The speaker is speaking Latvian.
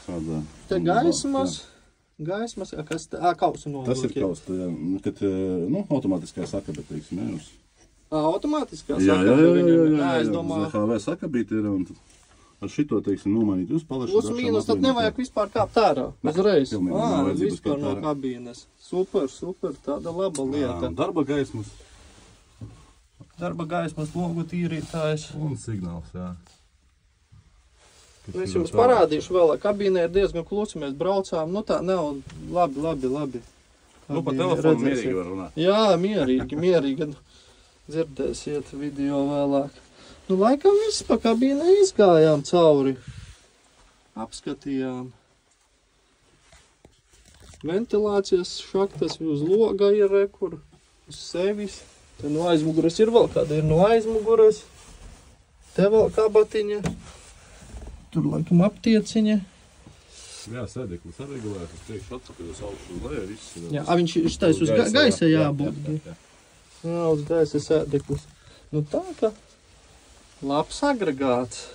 kādā. Te gaismas, kas te, kausu nolūki. Tas ir kausta, jā. Kad, automātiskā sakabe, teiksim, jā, jūs. Automātiskā Jā, es domāju. ZHV sakabīti ir, un ar šito, teiksim, nomainīt uz paliešu. Plus mīnus, tad nevajag vispār kāpt ārā. Uzreiz. Vispār no kabīnes. Super, tāda laba lieta. Darba gaismas. Darba gaismas, logu tīrītājs. Un signāls, jā. Es jums parādīšu vēl, kabīnē ir diezgan klusi, mēs braucām, tā nav labi. Pa telefonu mierīgi var runāt. Jā, mierīgi. Dzirdēsiet video vēlāk. Laikam viss pa kabīnē izgājām cauri. Apskatījām. Ventilācijas šaktas uz loga ir rekur, uz sevis. Te no aizmuguras ir vēl kāda, ir no aizmuguras. Te vēl kabatiņa. Tur laikam aptieciņa. Jā, sēdeklis arī regulēs uz priekšu atpakaļ uz augšu uz leju, viss. Jā, viņš tais uz gaisa jābūt. Jā, uz gaisa sēdeklis. Tā ka labs agregāts.